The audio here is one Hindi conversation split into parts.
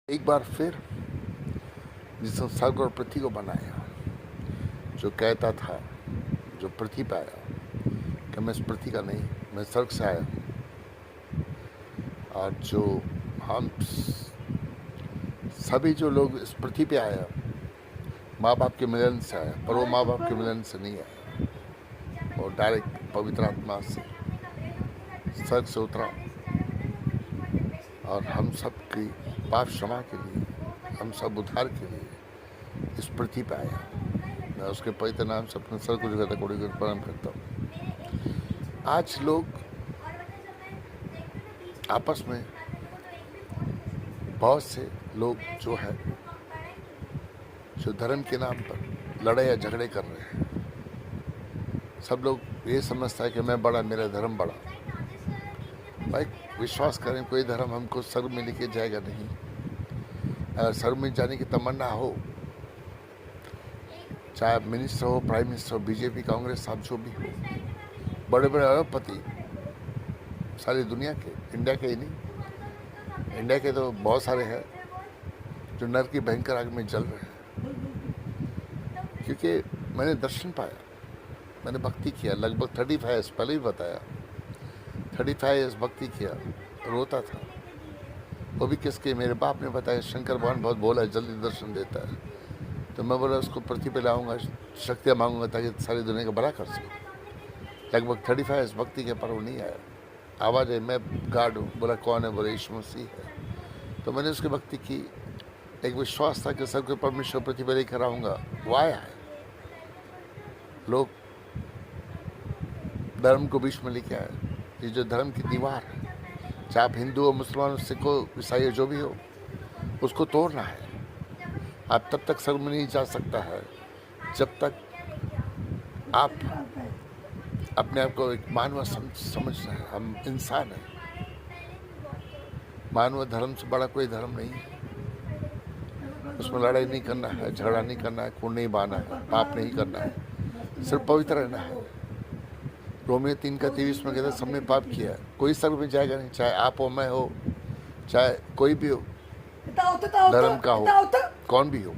एक बार फिर जिसने स्वर्ग और पृथ्वी को बनाया, जो कहता था, जो पृथ्वी पे आया कि मैं इस पृथ्वी का नहीं, मैं स्वर्ग से आया हूँ, और जो हम सभी जो लोग इस पृथ्वी पे आया माँ बाप के मिलन से आया, पर वो माँ बाप के मिलन से नहीं आया, और डायरेक्ट पवित्र आत्मा से स्वर्ग से उतरा और हम सब की पाप क्षमा के लिए, हम सब उद्धार के लिए इस पृथ्वी पे आया। मैं उसके पवित्र नाम से अपने सर को जगह कोड़ी को प्रणाम करता हूँ। आज लोग आपस में बहुत से लोग जो है जो धर्म के नाम पर लड़ाई या झगड़े कर रहे हैं। सब लोग ये समझता है कि मैं बड़ा, मेरा धर्म बड़ा। भाई विश्वास करें, कोई धर्म हमको स्वर्ग में लेके जाएगा नहीं। अगर स्वर्ग में जाने की तमन्ना हो, चाहे मिनिस्टर हो, प्राइम मिनिस्टर हो, बीजेपी, कांग्रेस, आप जो भी हो, बड़े बड़े अरबपति सारी दुनिया के, इंडिया के ही नहीं, इंडिया के तो बहुत सारे हैं जो नर की भयंकर आग में जल रहे हैं। क्योंकि मैंने दर्शन पाया, मैंने भक्ति किया, लगभग 35 ईयर्स पहले भी बताया, 35 ईयर्स भक्ति किया, रोता था। वो भी किसके, मेरे बाप ने बताया शंकर भगवान बहुत बोला है, जल्दी दर्शन देता है। तो मैं बोला उसको पृथ्वी पे लाऊंगा, शक्तियाँ मांगूंगा ताकि सारी दुनिया का बड़ा कर सकूँ। लगभग 35 ईयर्स भक्ति के, पर वो नहीं आया। आवाज़ है, मैं गार्ड हूँ। बोला कौन है? बोला यीशु मसीह है। तो मैंने उसकी भक्ति की, एक विश्वास था कि सबको परमेश्वर पृथ्वी पर लेकर आऊँगा। वो आया है। लोग धर्म को बीच में लेके आए। ये जो धर्म की दीवार है, चाहे आप हिंदू हो, मुसलमान, सिख हो, ईसाई जो भी हो, उसको तोड़ना है। आप तब तक स्वर्ग में नहीं जा सकता है जब तक आप अपने आप को एक मानव समझ रहे हैं। हम इंसान हैं। मानव धर्म से बड़ा कोई धर्म नहीं है। उसमें लड़ाई नहीं करना है, झगड़ा नहीं करना है, खून नहीं बहाना है, पाप नहीं करना है, सिर्फ पवित्र रहना है। रोमियो 3:23 में कहता है सबने पाप किया है, कोई स्वर्ग में जाएगा नहीं, चाहे आप हो, मैं हो, चाहे कोई भी हो, धर्म का हो, कौन भी हो।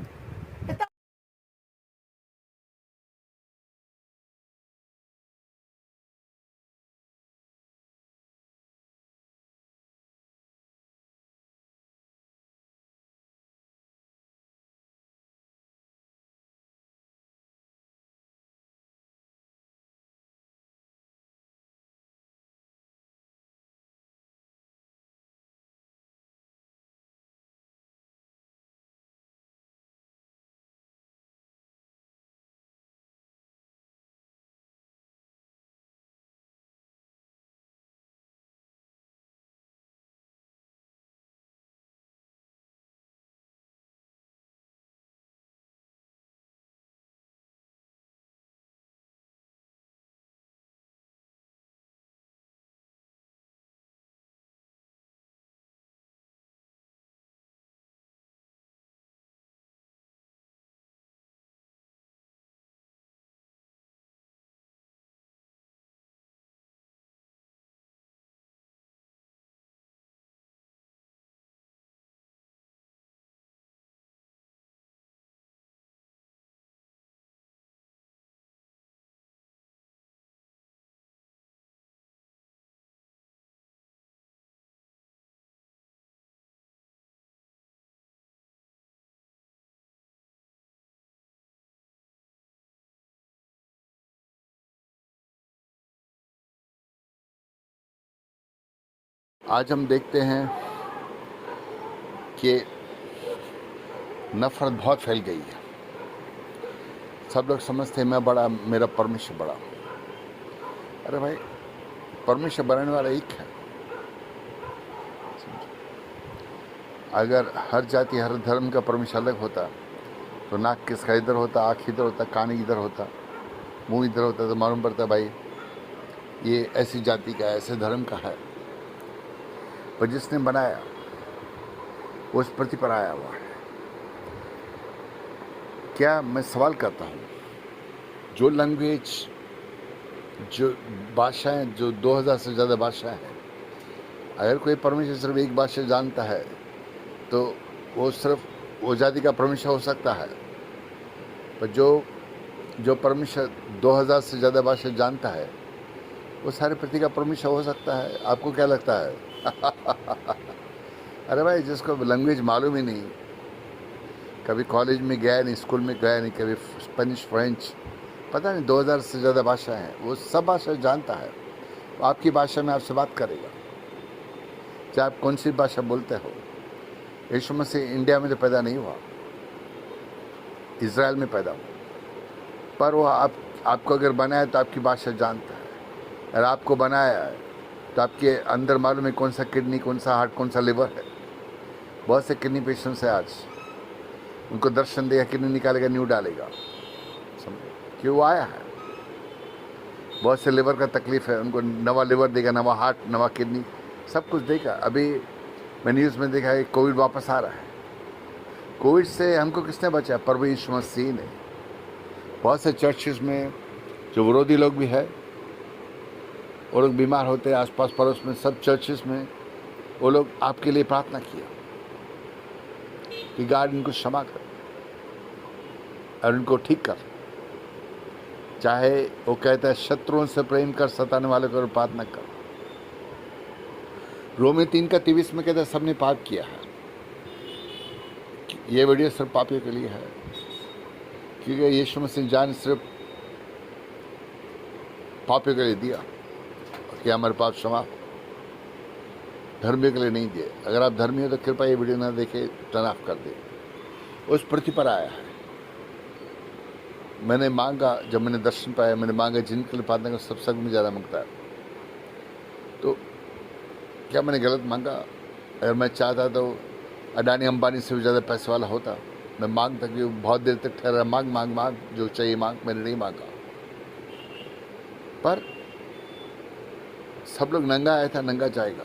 आज हम देखते हैं कि नफरत बहुत फैल गई है। सब लोग समझते हैं मैं बड़ा, मेरा परमेश्वर बड़ा। अरे भाई, परमेश्वर बनाने वाला एक है। अगर हर जाति, हर धर्म का परमेश्वर अलग होता तो नाक किसका इधर होता, आँख इधर होता, कान इधर होता, मुंह इधर होता, तो मालूम पड़ता भाई ये ऐसी जाति का, ऐसे धर्म का है। पर जिसने बनाया वो इस पृथ्वी पर आया हुआ है। क्या मैं सवाल करता हूँ, जो लैंग्वेज, जो भाषाएं, जो 2000 से ज़्यादा भाषा है, अगर कोई परमेश्वर सिर्फ एक भाषा जानता है तो वो सिर्फ वो जाति का परमेश्वर हो सकता है, पर जो परमेश्वर 2000 से ज़्यादा भाषा जानता है वो सारे पृथ्वी का परमेश्वर हो सकता है। आपको क्या लगता है? अरे भाई, जिसको लैंग्वेज मालूम ही नहीं, कभी कॉलेज में गया नहीं, स्कूल में गया नहीं, कभी स्पेनिश, फ्रेंच, पता नहीं 2000 से ज़्यादा भाषा हैं, वो सब भाषा जानता है, वो आपकी भाषा में आपसे बात करेगा, चाहे आप कौन सी भाषा बोलते हो। यीशु मसीह इंडिया में तो पैदा नहीं हुआ, इज़राइल में पैदा हुआ, पर वो आपको अगर बनाया तो आपकी भाषा जानता है। और आपको बनाया है तो आपके अंदर मालूम है कौन सा किडनी, कौन सा हार्ट, कौन सा लिवर है। बहुत से किडनी पेशेंट्स है, आज उनको दर्शन देगा, किडनी निकालेगा, न्यू डालेगा, समझो क्यों आया है। बहुत से लिवर का तकलीफ है, उनको नवा लिवर देगा, नवा हार्ट, नवा किडनी, सब कुछ देगा। अभी मैं न्यूज़ में देखा है कोविड वापस आ रहा है। कोविड से हमको किसने बचाया? प्रभु यीशु मसीह ने। बहुत से चर्चेस में जो विरोधी लोग भी है, वो लोग बीमार होते हैं, आसपास पड़ोस में सब चर्चेस में वो लोग आपके लिए प्रार्थना किया कि गॉड इनको क्षमा कर और उनको ठीक कर। चाहे वो कहता है शत्रुओं से प्रेम कर, सताने वाले को प्रार्थना कर। रोमी 3:23 में कहता है सबने पाप किया है। ये वीडियो सिर्फ पापियों के लिए है, क्योंकि यीशु मसीह जान सिर्फ पापियों के लिए दिया कि हमारे पाप क्षमा, धर्मियों के लिए नहीं दिए। अगर आप धर्मी हो तो कृपया ये वीडियो ना देखे, टर्न ऑफ कर दे। उस पृथ्वी पर आया है। मैंने मांगा, जब मैंने दर्शन पाया, मैंने मांगा जिनके लिए प्रार्थना कर सब संग में ज़्यादा मांगता है। तो क्या मैंने गलत मांगा? अगर मैं चाहता तो अडानी अंबानी से भी ज़्यादा पैसे वाला होता। मैं मांगता कि बहुत देर तक ठहरा, मांग मांग मांग, जो चाहिए मांग। मैंने नहीं मांगा, पर सब लोग नंगा आया था, नंगा जाएगा,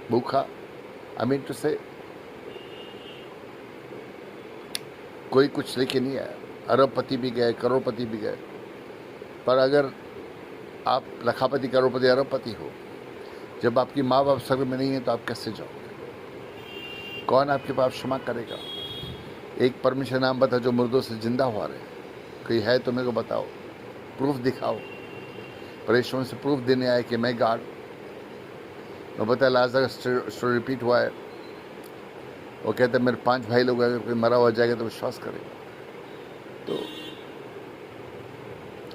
भूखा। आई मीन टू से कोई कुछ लेके नहीं आया। अरबपति भी गए, करोड़पति भी गए, पर अगर आप लखापति, करोड़पति, अरबपति हो, जब आपकी माँ बाप स्वर्ग में नहीं है तो आप कैसे जाओगे? कौन आपके पाप क्षमा करेगा? एक परमेश्वर नाम बता जो मुर्दों से जिंदा हुआ रहे। कोई है तो मेरे को बताओ, प्रूफ दिखाओ। परेशान से प्रूफ देने आए कि मैं गॉड। मैं बताया लाजर स्टोरी रिपीट हुआ है। वो कहते हैं मेरे 5 भाई लोग, अगर कोई मरा हुआ जाएगा तो विश्वास करेगा। तो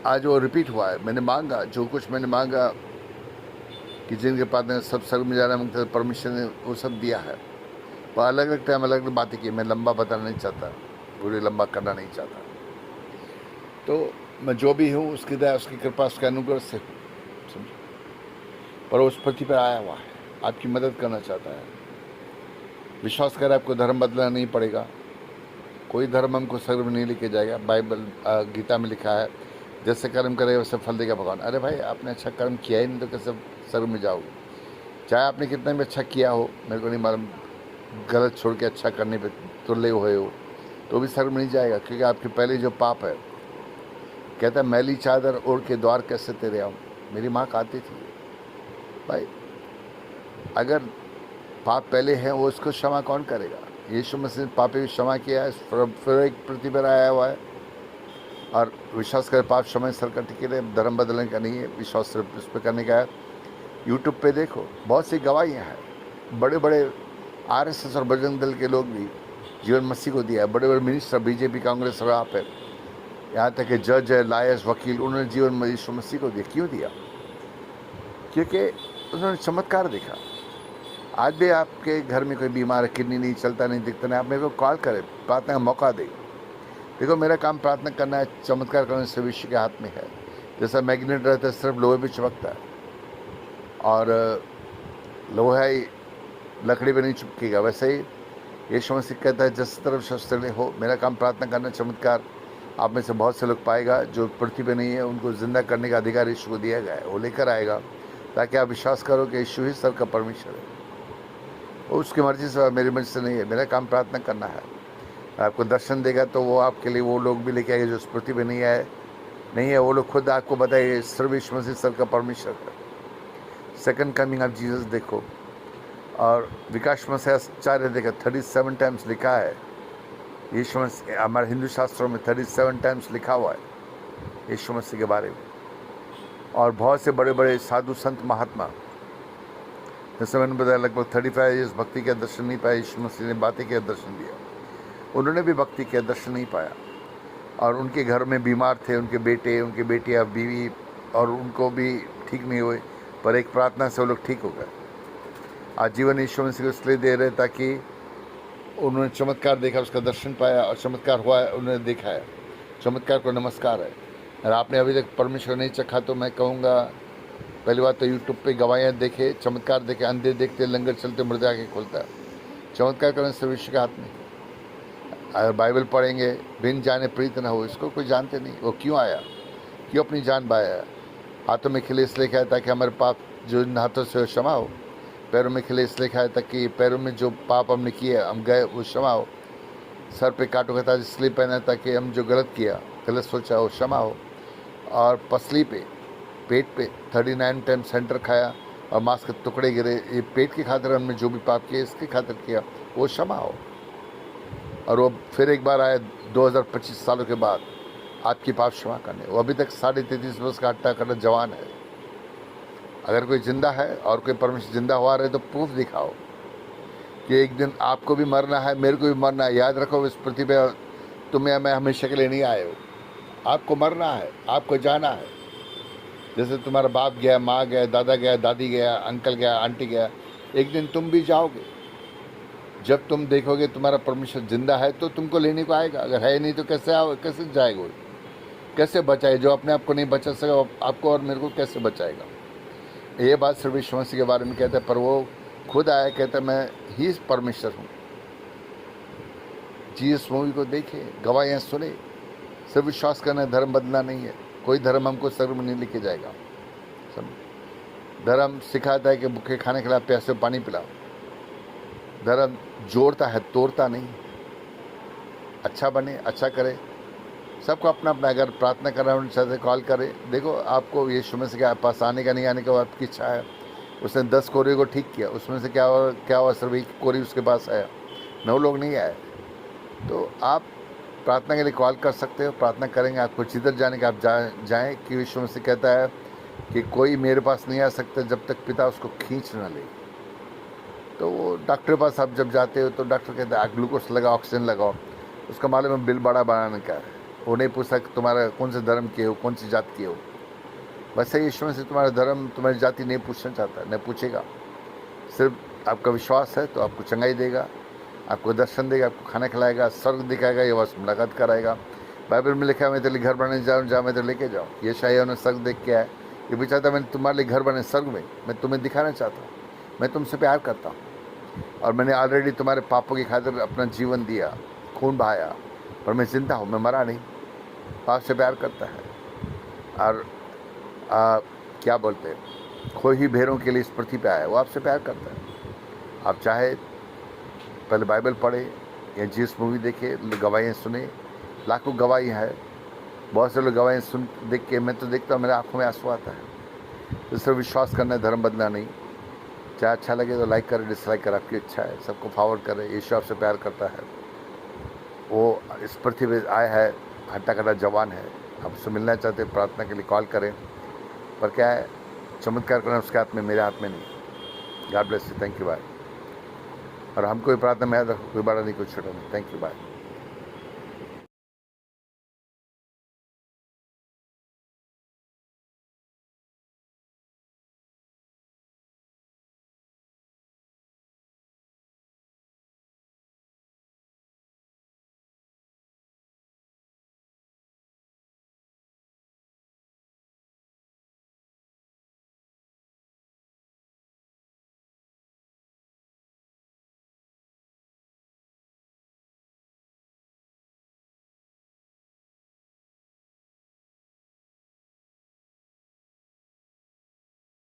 आज वो रिपीट हुआ है। मैंने मांगा, जो कुछ मैंने मांगा कि जिनके पास सब स्वर्ग में जाना मांगते, परमेश्वर ने वो सब दिया है। पर अलग अलग टाइम अलग अलग बातें की। मैं लंबा बताना नहीं चाहता, पूरी लंबा करना नहीं चाहता। तो मैं जो भी हूँ उसकी दया, उसकी कृपा, उसके अनुग्रह से हूँ, समझो। पर उस पृथ्वी पर आया हुआ है, आपकी मदद करना चाहता है। विश्वास कर, आपको धर्म बदलना नहीं पड़ेगा। कोई धर्म हमको स्वर्ग में नहीं लेके जाएगा। बाइबल गीता में लिखा है जैसे कर्म करेगा वैसे फल देगा भगवान। अरे भाई, आपने अच्छा कर्म किया ही नहीं तो कैसे स्वर्ग में जाओगे? चाहे आपने कितना भी अच्छा किया हो, मेरे को नहीं मालूम, गलत छोड़ के अच्छा करने पे तुले हुए हो, तो भी स्वर्ग में नहीं जाएगा, क्योंकि आपके पहले जो पाप है। कहता है मैली चादर ओढ़ के द्वार कैसे तेरे आऊँ। मेरी माँ कहती थी भाई, अगर पाप पहले हैं वो उसको क्षमा कौन करेगा? यीशु मसीह ने पापी को क्षमा किया है, फिर एक पृथ्वी पर आया हुआ है। और विश्वास कर, पाप क्षमा सरकार टिके रहे। धर्म बदलने का नहीं है, विश्वास सिर्फ उस पर करने का है। यूट्यूब पे देखो, बहुत सी गवाहियाँ हैं। बड़े बड़े RSS और बजरंग दल के लोग भी जीवन मसीह को दिया है। बड़े बड़े मिनिस्टर, बीजेपी, कांग्रेस और आप है, यहाँ तक कि जज है, लायर्स, वकील, उन्होंने जीवन यीशु मसीह को दिया। क्यों दिया? क्योंकि उन्होंने चमत्कार देखा। आज भी आपके घर में कोई बीमार है, किडनी नहीं चलता, नहीं दिखता नहीं, आप मेरे को कॉल करें, प्रार्थना का मौका दें। देखो, मेरा काम प्रार्थना करना है, चमत्कार करने से विश्व के हाथ में है। जैसा मैग्नेट रहता है, सिर्फ लोहे भी चमकता है, और लोहा ही लकड़ी पर नहीं चिपकेगा। वैसे ही यीशु मसीह कहता है जिस तरफ शस्त्र हो। मेरा काम प्रार्थना करना, चमत्कार आप में से बहुत से लोग पाएगा जो पृथ्वी पे नहीं है, उनको जिंदा करने का अधिकार यीशु को दिया गया है। वो लेकर आएगा ताकि आप विश्वास करो कि यीशु ही सर का परमेश्वर है। वो उसकी मर्जी से, मेरी मर्जी से नहीं है। मेरा काम प्रार्थना करना है। आपको दर्शन देगा तो वो आपके लिए वो लोग भी लेके आएंगे जो उस पृथ्वी पे नहीं है। वो लोग खुद आपको बताएंगे सिर्फ यीशु मसीह सर का परमेश्वर है। सेकंड कमिंग ऑफ जीसस देखो, और विकास मसीहाचार्य देखा 37 टाइम्स लिखा है, यीशु मसीह हमारे हिंदू शास्त्रों में 37 टाइम्स लिखा हुआ है यीशु मसीह के बारे में। और बहुत से बड़े बड़े साधु संत महात्मा, जैसे मैंने बताया, लगभग 35 ईयर्स भक्ति के दर्शन नहीं पाया। यीशु मसीह ने बातें के दर्शन दिया, उन्होंने भी भक्ति के दर्शन नहीं पाया। और उनके घर में बीमार थे, उनके बेटे, उनकी बेटियाँ, बीवी, और उनको भी ठीक नहीं हुए, पर एक प्रार्थना से वो लोग ठीक हो गए। आज जीवन यीशु मसीह को इसलिए दे रहे ताकि उन्होंने चमत्कार देखा, उसका दर्शन पाया, और चमत्कार हुआ है, उन्होंने देखा है। चमत्कार को नमस्कार है। और आपने अभी तक परमेश्वर नहीं चखा तो मैं कहूँगा, पहली बात तो यूट्यूब पे गवाहियाँ देखे, चमत्कार देखे, अंधे देखते, लंगर चलते, मुर्दे आके खोलता है। चमत्कार करने से विश्व के हाथ में। अगर बाइबल पढ़ेंगे, बिन जाने प्रीत न हो, इसको कोई जानते नहीं। वो क्यों आया, क्यों अपनी जान बहाया? हाथों में खिले इसलिए खाया ताकि हमारे पाप जो इन हाथों से हो क्षमा हो। पैरों में खिले इसलिए खाया ताकि पैरों में जो पाप हमने किए, हम गए, वो क्षमा हो। सर पे कांटों का ताज इसलिए पहना ताकि हम जो गलत किया, गलत सोचा, वो क्षमा हो। और पसली पे, पेट पे 39 टाइम सेंटर खाया और मांस के टुकड़े गिरे। ये पेट की खातिर हमने जो भी पाप किया, इसकी खातिर किया, वो क्षमा हो। और वो फिर एक बार आया 2025 सालों के बाद आपकी पाप क्षमा करने। वो अभी तक 33.5 वर्ष का हट्टा कट्टा जवान है। अगर कोई जिंदा है और कोई परमेश्वर जिंदा हुआ रहे तो प्रूफ दिखाओ कि एक दिन आपको भी मरना है, मेरे को भी मरना है। याद रखो, इस पृथ्वी पे तुम या मैं हमेशा के लिए नहीं आए हो। आपको मरना है, आपको जाना है। जैसे तुम्हारा बाप गया, माँ गया, दादा गया, दादी गया, अंकल गया, आंटी गया, एक दिन तुम भी जाओगे। जब तुम देखोगे तुम्हारा परमेश्वर जिंदा है तो तुमको लेने को आएगा। अगर है नहीं तो कैसे आओ, कैसे जाएगा वो? कैसे बचाए? जो अपने आप को नहीं बचा सका, आपको और मेरे को कैसे बचाएगा? ये बात सिर्फ यीशु मसीह के बारे में कहता है, पर वो खुद आया, कहता है मैं ही परमेश्वर हूँ। जीसस मूवी को देखे, गवाहियाँ सुने, सिर्फ विश्वास करना, धर्म बदलना नहीं है। कोई धर्म हमको स्वर्ग में नहीं लेके जाएगा। धर्म सिखाता है कि भूखे खाने खिला, प्यासे पानी पिलाओ। धर्म जोड़ता है, तोड़ता नहीं। अच्छा बने, अच्छा करे, सबको अपना अपना। अगर प्रार्थना कर रहे हैं से कॉल करे। देखो, आपको यीशु मसीह के पास आने का नहीं आने का आपकी इच्छा है। उसने 10 कोरे को ठीक किया, उसमें से क्या हुआ? सिर्फ एक कोरी उसके पास आया, 9 लोग नहीं आए। तो आप प्रार्थना के लिए कॉल कर सकते हो, प्रार्थना करेंगे। आपको जिधर जाने का आप जाएँ कि यीशु मसीह कहता है कि कोई मेरे पास नहीं आ सकता जब तक पिता उसको खींच ना ले। तो वो डॉक्टर के पास आप जब जाते हो तो डॉक्टर कहता है ग्लूकोज लगाओ, ऑक्सीजन लगाओ। उसका मालूम है बिल बड़ा बनाने का है। वो नहीं पूछता कि तुम्हारा कौन से धर्म के हो, कौन सी जात के हो। वैसे यीशु मसीह तुम्हारा धर्म, तुम्हारी जाति नहीं पूछना चाहता, नहीं पूछेगा। सिर्फ आपका विश्वास है तो आपको चंगाई देगा, आपको दर्शन देगा, आपको खाना खिलाएगा, स्वर्ग दिखाएगा, ये बस मुलाकात कराएगा। बाइबल में लिखा है मैं तेरे लिए घर बनाने जाऊँ, जहाँ मैं तेरे लेके जाऊँ। ये शायद उन्होंने स्वर्ग देख के आया। ये भी चाहता मैंने तुम्हारे लिए घर बने स्वर्ग में। मैं तुम्हें दिखाना चाहता हूँ, मैं तुमसे प्यार करता हूँ, और मैंने ऑलरेडी तुम्हारे पापों की खातिर अपना जीवन दिया, खून बहाया, पर मैं जिंदा हूँ, मैं मरा नहीं। आपसे प्यार करता है। और क्या बोलते हैं, खोई हुई भेड़ों के लिए इस पृथ्वी पे आया, वो आपसे प्यार करता है। आप चाहे पहले बाइबल पढ़े या जीसस मूवी देखे, गवाहियाँ सुने। लाखों गवाहियाँ है, बहुत से लोग गवाहियाँ सुन देख के, मैं तो देखता हूँ मेरे आंखों में आंसू आता है। तो सिर्फ विश्वास करना है, धर्म बदलना नहीं। चाहे अच्छा लगे तो लाइक करें, डिसलाइक करें, आपकी इच्छा है। सबको फॉरवर्ड करें। यीशु आपसे प्यार करता है। वो इस पृथ्वी पे आया है, हट्टा कट्टा जवान है। आप उससे मिलना चाहते हैं, प्रार्थना के लिए कॉल करें। पर क्या है, चमत्कार करना उसके हाथ में, मेरे हाथ में नहीं। God bless you, thank you, bye. और हमको भी प्रार्थना में याद रखो, कोई बड़ा नहीं, कोई छोटा नहीं। Thank you, bye.